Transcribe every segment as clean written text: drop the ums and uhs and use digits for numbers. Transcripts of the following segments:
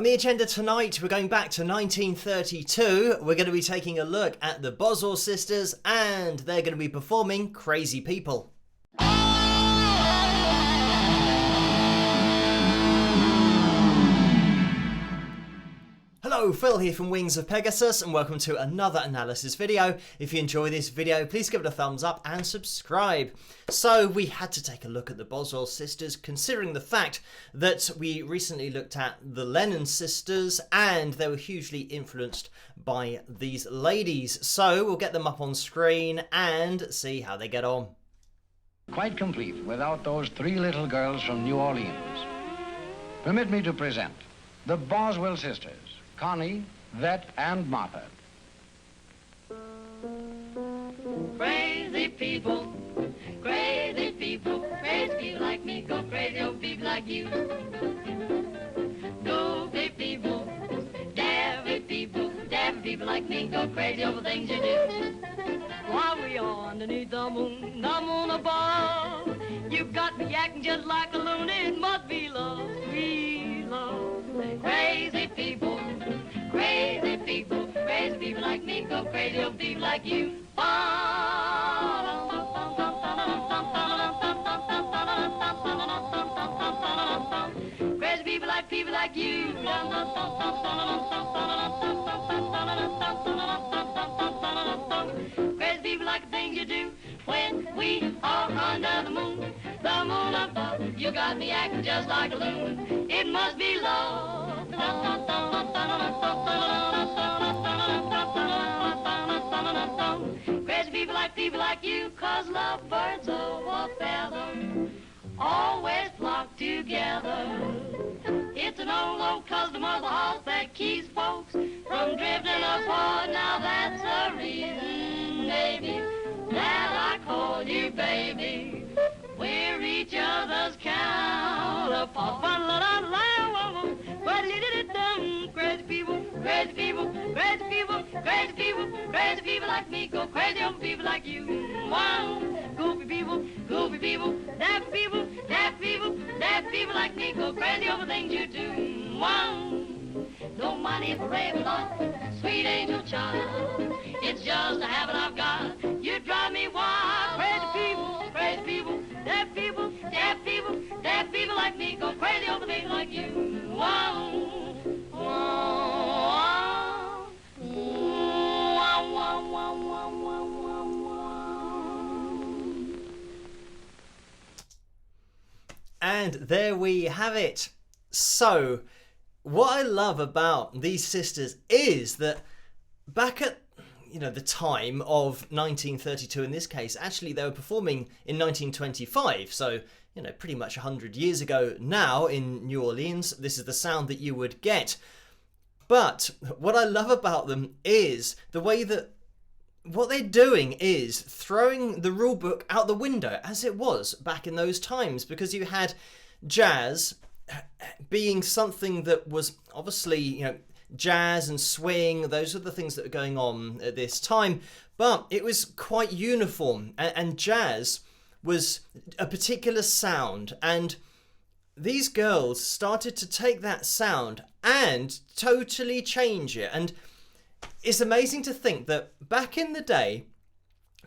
On the agenda tonight, we're going back to 1932. We're going to be taking a look at the Boswell Sisters, and they're going to be performing Crazy People. Hello, Phil here from Wings of Pegasus, and welcome to another analysis video. If you enjoy this video, please give it a thumbs up and subscribe. So we had to take a look at the Boswell Sisters, considering the fact that we recently looked at the Lennon sisters, and they were hugely influenced by these ladies. So we'll get them up on screen and see how they get on. Quite complete without those three little girls from New Orleans. Permit me to present the Boswell Sisters. Connie, Vet, and Martha. Crazy people, crazy people, crazy people like me, go crazy over people like you. Goofy people, daffy people like me, go crazy over things you do. While we are underneath the moon above, you've got me acting just like a loony, it must be love, sweet love. Crazy people like me, go crazy over people like you. Crazy people like you. Crazy people like the things you do when we are under the moon above. You got me acting just like a loon. It must be love. Crazy people like you, 'cause lovebirds of a feather always flock together. It's an old custom of the horse that keeps folks from drifting apart. Now that's the reason, baby, that I call you baby. We're each other's counterpart. Crazy people, crazy people, crazy people, crazy people, crazy people like me go crazy over people like you. Wow, goofy people, daft people, daft people like me go crazy over things you do. Wow, don't mind if I rave a lot, sweet angel child. It's just a habit I've got. You drive me wild. Crazy people, daft people, daft people, daft people like me go crazy over people like you. Wow. And there we have it. So, what I love about these sisters is that back at the time of 1932 in this case, actually they were performing in 1925. So, pretty much 100 years ago now in New Orleans. This is the sound that you would get. But what I love about them is the way that what they're doing is throwing the rule book out the window as it was back in those times, because you had jazz being something that was obviously, jazz and swing, those are the things that were going on at this time, but it was quite uniform, and jazz was a particular sound, and these girls started to take that sound and totally change it. And it's amazing to think that back in the day,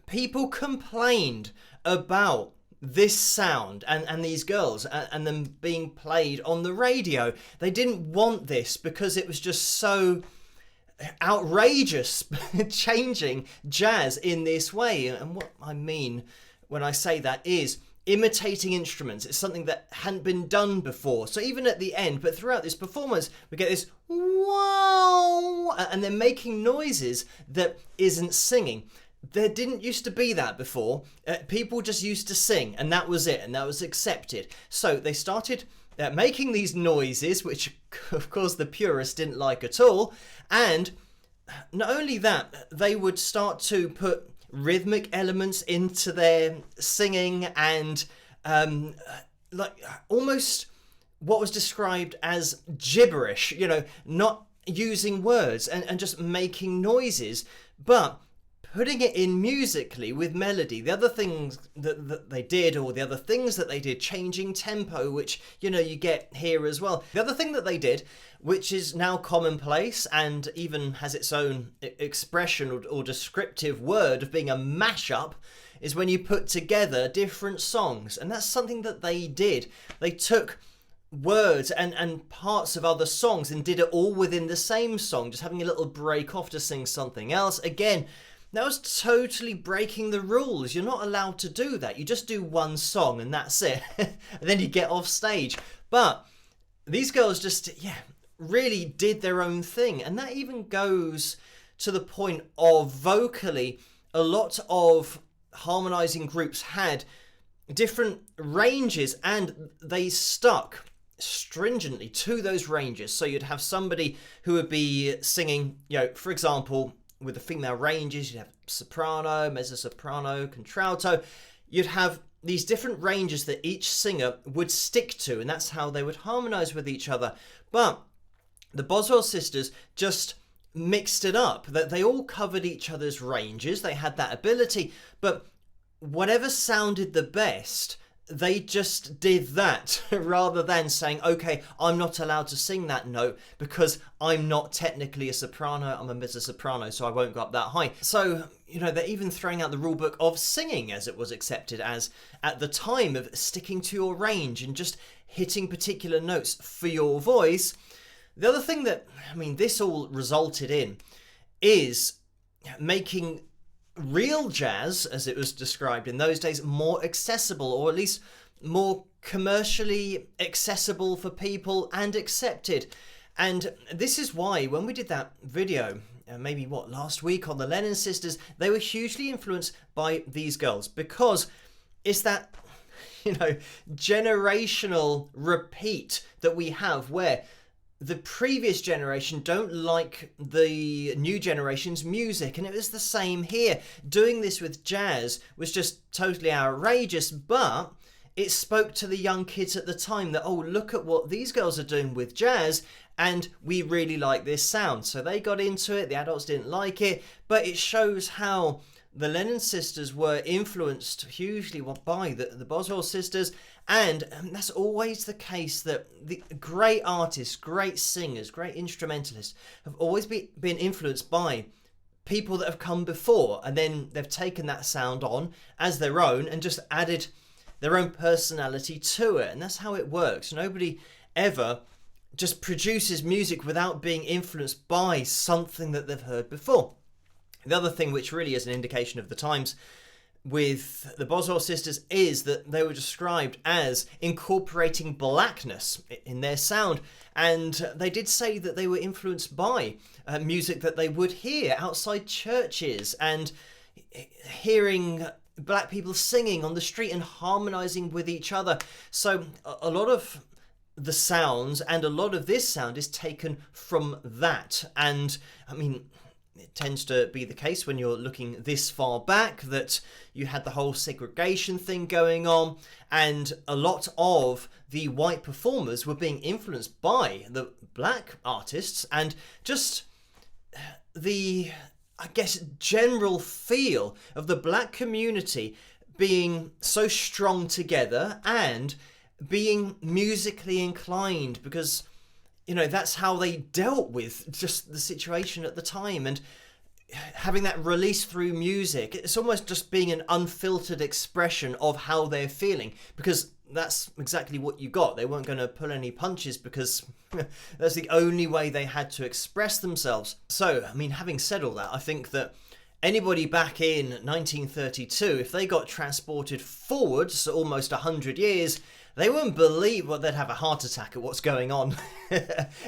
people complained about this sound and these girls and them being played on the radio. They didn't want this because it was just so outrageous, changing jazz in this way. And what I mean when I say that is imitating instruments. It's something that hadn't been done before. So even at the end, but throughout this performance, we get this wow, and they're making noises that isn't singing. There didn't used to be that before. People just used to sing, and that was it, and that was accepted. So they started making these noises, which of course the purists didn't like at all. And not only that, they would start to put rhythmic elements into their singing, and like almost what was described as gibberish, not using words and just making noises, but putting it in musically with melody. The other things that they did, or the other things that they did, changing tempo, which, you know, you get here as well. The other thing that they did, which is now commonplace and even has its own expression or descriptive word of being a mashup, is when you put together different songs. And that's something that they did. They took words and parts of other songs and did it all within the same song, just having a little break off to sing something else. Again, that was totally breaking the rules. You're not allowed to do that. You just do one song and that's it. And then you get off stage. But these girls just, really did their own thing. And that even goes to the point of vocally, a lot of harmonizing groups had different ranges and they stuck stringently to those ranges. So you'd have somebody who would be singing, for example, with the female ranges, you'd have soprano, mezzo-soprano, contralto. You'd have these different ranges that each singer would stick to, and that's how they would harmonize with each other. But the Boswell Sisters just mixed it up, that they all covered each other's ranges. They had that ability, but whatever sounded the best, they just did that rather than saying, okay, I'm not allowed to sing that note because I'm not technically a soprano, I'm a mezzo-soprano, so I won't go up that high. So, they're even throwing out the rule book of singing as it was accepted as at the time, of sticking to your range and just hitting particular notes for your voice. The other thing that, this all resulted in is making real jazz, as it was described in those days, more accessible, or at least more commercially accessible for people and accepted. And this is why when we did that video, maybe last week on the Lennon Sisters, they were hugely influenced by these girls, because it's that, generational repeat that we have where the previous generation don't like the new generation's music, and it was the same here. Doing this with jazz was just totally outrageous, but it spoke to the young kids at the time that, oh, look at what these girls are doing with jazz, and we really like this sound. So they got into it, the adults didn't like it, but it shows how the Lennon Sisters were influenced hugely by the Boswell Sisters, and that's always the case, that the great artists, great singers, great instrumentalists have always been influenced by people that have come before, and then they've taken that sound on as their own and just added their own personality to it. And that's how it works. Nobody ever just produces music without being influenced by something that they've heard before. The other thing, which really is an indication of the times with the Boswell Sisters, is that they were described as incorporating blackness in their sound. And they did say that they were influenced by music that they would hear outside churches, and hearing black people singing on the street and harmonizing with each other. So a lot of the sounds and a lot of this sound is taken from that. And it tends to be the case when you're looking this far back that you had the whole segregation thing going on, and a lot of the white performers were being influenced by the black artists, and just the, general feel of the black community being so strong together and being musically inclined, because that's how they dealt with just the situation at the time, and having that release through music. It's almost just being an unfiltered expression of how they're feeling, because that's exactly what you got. They weren't going to pull any punches, because that's the only way they had to express themselves. So, having said all that, I think that anybody back in 1932, if they got transported forwards almost 100 years, they wouldn't believe they'd have a heart attack at what's going on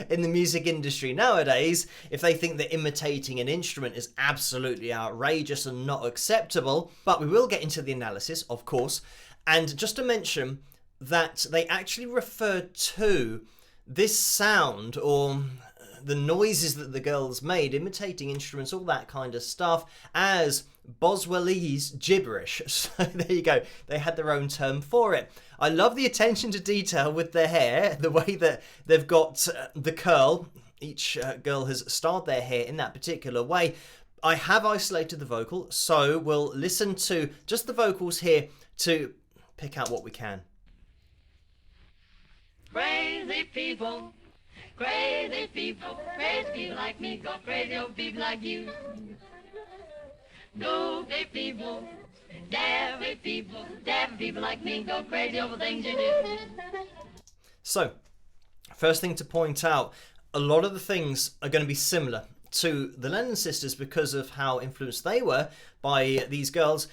in the music industry nowadays, if they think that imitating an instrument is absolutely outrageous and not acceptable. But we will get into the analysis, of course, and just to mention that they actually referred to this sound, or the noises that the girls made, imitating instruments, all that kind of stuff, as Boswellese gibberish. So there you go. They had their own term for it. I love the attention to detail with their hair, the way that they've got the curl. Each girl has styled their hair in that particular way. I have isolated the vocal, so we'll listen to just the vocals here to pick out what we can. Crazy people like me go crazy over people like you. Goofy people, daffy people like me go crazy over things you do. So, first thing to point out, a lot of the things are going to be similar to the Lennon sisters because of how influenced they were by these girls,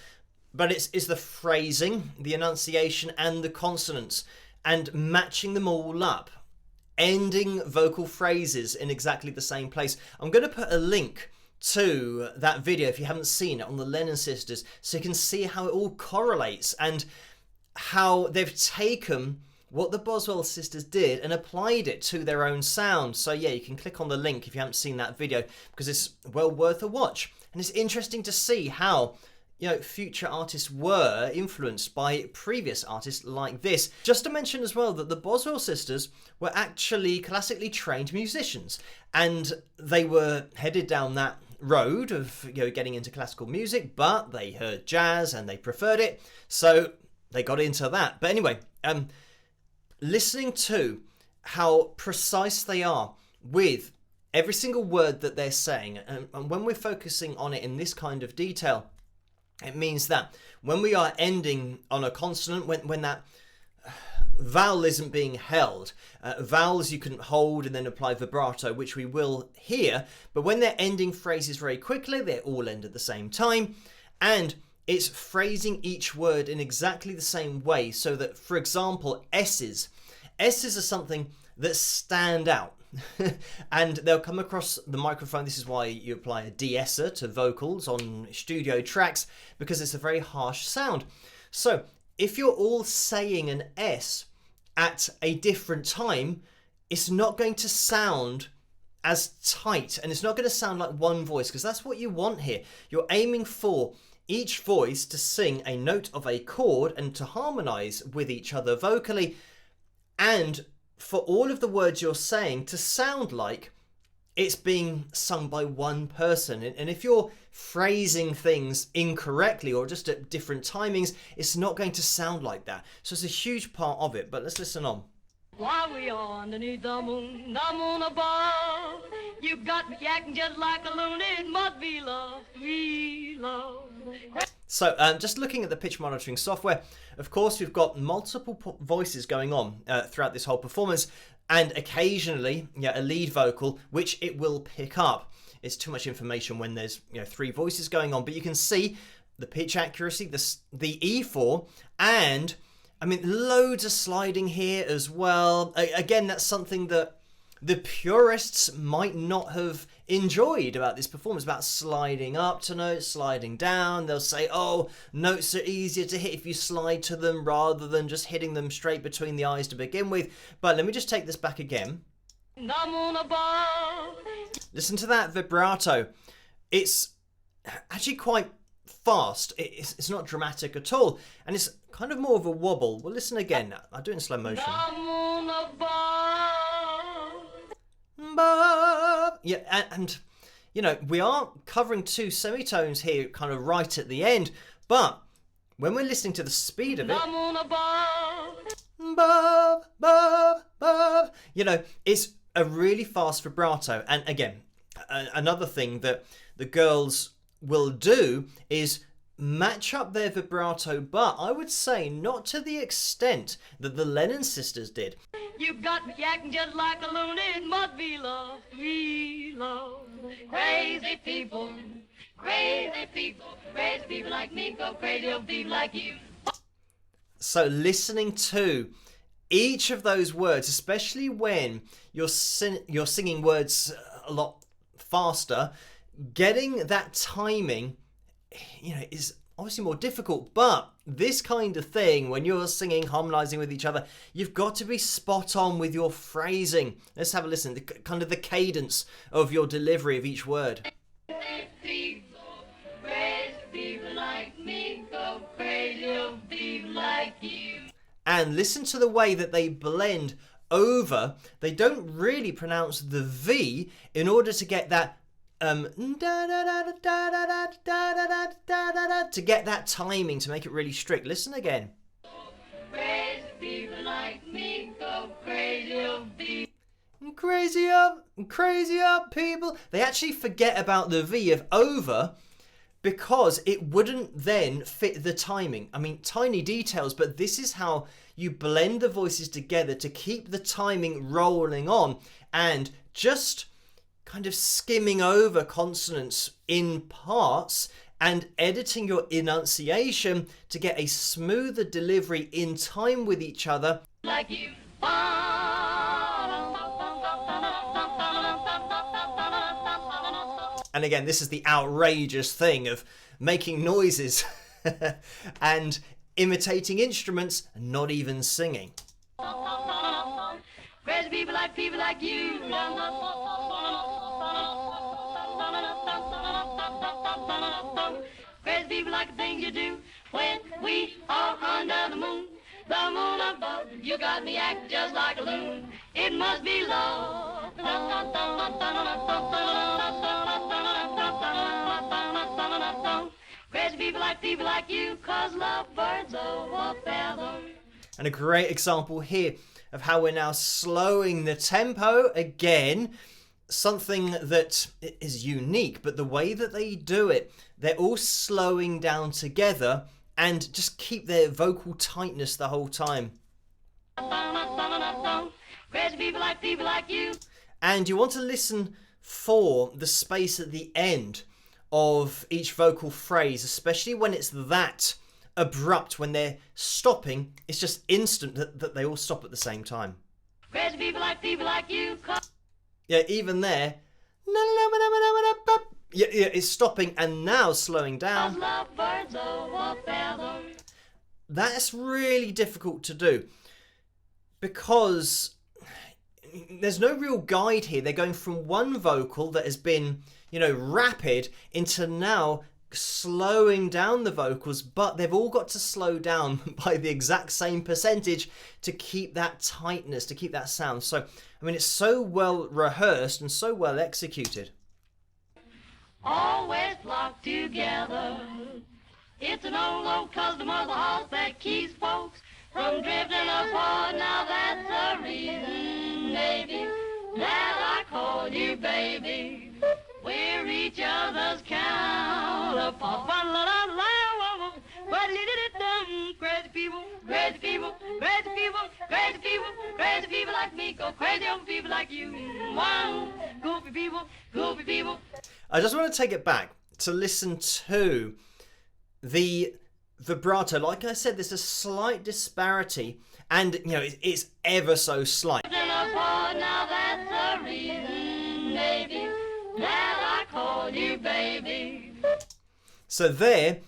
but it's the phrasing, the enunciation, and the consonants, and matching them all up, ending vocal phrases in exactly the same place. I'm going to put a link to that video if you haven't seen it on the Lennon sisters, so you can see how it all correlates and how they've taken what the Boswell sisters did and applied it to their own sound. So yeah, you can click on the link if you haven't seen that video, because it's well worth a watch. And it's interesting to see how, you know, future artists were influenced by previous artists like this. Just to mention as well that the Boswell sisters were actually classically trained musicians, and they were headed down that road of, you know, getting into classical music, but they heard jazz and they preferred it, so they got into that. But anyway, listening to how precise they are with every single word that they're saying, and when we're focusing on it in this kind of detail, it means that when we are ending on a consonant, when that vowel isn't being held, vowels you can hold and then apply vibrato, which we will hear, but when they're ending phrases very quickly, they all end at the same time, and it's phrasing each word in exactly the same way, so that, for example, S's are something that stand out. And they'll come across the microphone. This is why you apply a de-esser to vocals on studio tracks, because it's a very harsh sound. So if you're all saying an S at a different time, it's not going to sound as tight, and it's not going to sound like one voice, because that's what you want here. You're aiming for each voice to sing a note of a chord and to harmonize with each other vocally, and for all of the words you're saying to sound like it's being sung by one person. And if you're phrasing things incorrectly or just at different timings, it's not going to sound like that. So it's a huge part of it, but let's listen on. While we are underneath the moon above, you got me acting just like a loon. It must be love, sweet love. So just looking at the pitch monitoring software, of course we've got multiple voices going on throughout this whole performance, and occasionally a lead vocal, which it will pick up. It's too much information when there's 3 voices going on, but you can see the pitch accuracy, the E4, and I mean loads of sliding here as well. Again, that's something that the purists might not have enjoyed about this performance, about sliding up to notes, sliding down. They'll say, oh, notes are easier to hit if you slide to them rather than just hitting them straight between the eyes to begin with. But let me just take this back again. Listen to that vibrato. It's actually quite fast. It's not dramatic at all, and it's kind of more of a wobble. We'll listen again. I'll do it in slow motion. Yeah, and we are covering 2 semitones here kind of right at the end, but when we're listening to the speed of it, it's a really fast vibrato. And again, another thing that the girls will do is match up their vibrato, but I would say not to the extent that the Lennon sisters did. You got me acting just like a loon. It must be love, sweet love. Crazy people like me go crazy over people like you. So listening to each of those words, especially when you're singing words a lot faster, getting that timing is obviously more difficult, but this kind of thing, when you're singing, harmonizing with each other, you've got to be spot on with your phrasing. Let's have a listen, kind of the cadence of your delivery of each word. People like me go crazy over people like you. And listen to the way that they blend over. They don't really pronounce the V in order to get that to get that timing, to make it really strict. Listen again. Crazy people like me go crazy over people. Crazy up people. They actually forget about the V of over because it wouldn't then fit the timing. I mean, tiny details, but this is how you blend the voices together to keep the timing rolling on, and just kind of skimming over consonants in parts and editing your enunciation to get a smoother delivery in time with each other. Like you. And again, this is the outrageous thing of making noises and imitating instruments and not even singing. Crazy people like you. Crazy people like the things you do when we are under the moon. The moon above, you got me acting just like a loon. It must be love. Crazy people like you, 'cause love birds of a feather. And a great example here of how we're now slowing the tempo again. Something that is unique, but the way that they do it, they're all slowing down together and just keep their vocal tightness the whole time. Crazy people like you. And you want to listen for the space at the end of each vocal phrase, especially when it's that abrupt, when they're stopping. It's just instant that they all stop at the same time. Crazy people like you. Yeah, even there, yeah, it's stopping and now slowing down. Love birds of a feather. That's really difficult to do because there's no real guide here. They're going from one vocal that has been, rapid into now slowing down the vocals, but they've all got to slow down by the exact same percentage to keep that tightness, to keep that sound. So, I mean, it's so well rehearsed and so well executed. Always flock together. It's an old custom of the horse that keeps folks from drifting apart. Now that's the reason, baby, that I call you baby. We're each other's counterpart. Crazy people, crazy people, crazy people, crazy people, crazy people like me go crazy over people like you. Wow, goofy people, goofy people. I just want to take it back to listen to the vibrato. Like I said, there's a slight disparity, and it's ever so slight. Now that's the reason, baby, that I call you baby. So there,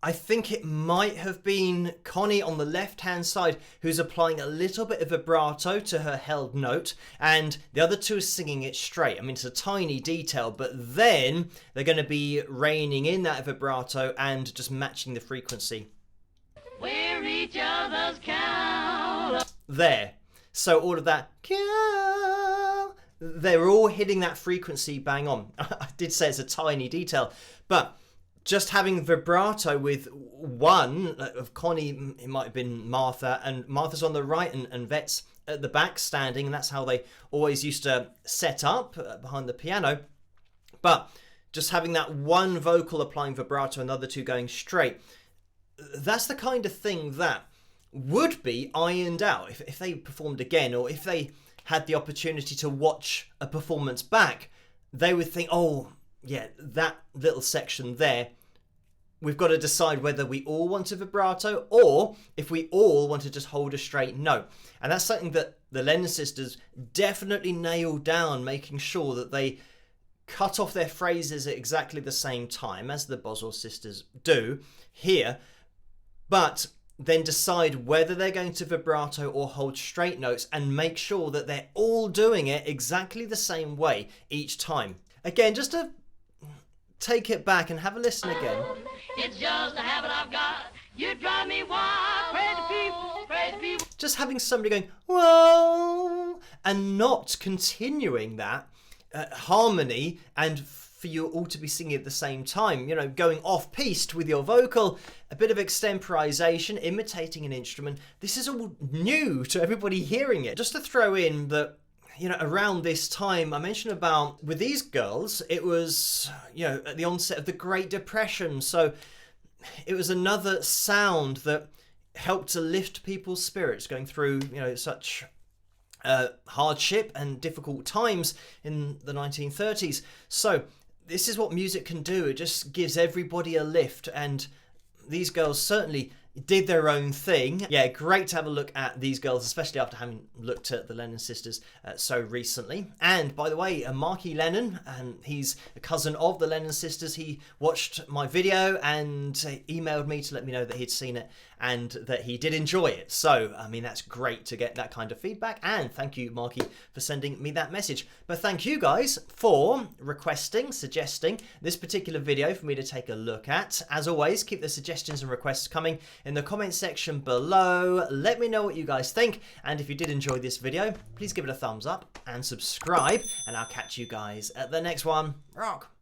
I think it might have been Connie on the left-hand side who's applying a little bit of vibrato to her held note, and the other two are singing it straight. I mean, it's a tiny detail, but then they're going to be reining in that vibrato and just matching the frequency. We're each other's counter. There. So all of that, they're all hitting that frequency bang on. I did say it's a tiny detail, but just having vibrato with one of Connie, it might have been Martha, and Martha's on the right and Vet's at the back standing, and that's how they always used to set up behind the piano. But just having that one vocal applying vibrato and the other two going straight, that's the kind of thing that would be ironed out if they performed again, or if they had the opportunity to watch a performance back. They would think, oh, yeah, that little section there, we've got to decide whether we all want a vibrato or if we all want to just hold a straight note. And that's something that the Lennon sisters definitely nailed down, making sure that they cut off their phrases at exactly the same time as the Boswell sisters do here, but then decide whether they're going to vibrato or hold straight notes and make sure that they're all doing it exactly the same way each time. Again, just to take it back and have a listen again. It's just a habit I've got. You drive me wild. Crazy people, crazy people. Just having somebody going, whoa, and not continuing that harmony and for you all to be singing at the same time, you know, going off-piste with your vocal, a bit of extemporization, imitating an instrument. This is all new to everybody hearing it. Just to throw in that, you know, around this time, I mentioned about, with these girls, it was, you know, at the onset of the Great Depression, so it was another sound that helped to lift people's spirits going through, you know, such hardship and difficult times in the 1930s. So this is what music can do. It just gives everybody a lift, and these girls certainly did their own thing. Yeah, great to have a look at these girls, especially after having looked at the Lennon sisters so recently. And by the way, Marky Lennon, and he's a cousin of the Lennon sisters, he watched my video and emailed me to let me know that he'd seen it and that he did enjoy it. So, I mean, that's great to get that kind of feedback, and thank you, Marky, for sending me that message. But thank you guys for requesting, suggesting this particular video for me to take a look at. As always, keep the suggestions and requests coming in the comment section below. Let me know what you guys think, and if you did enjoy this video, please give it a thumbs up and subscribe, and I'll catch you guys at the next one. Rock!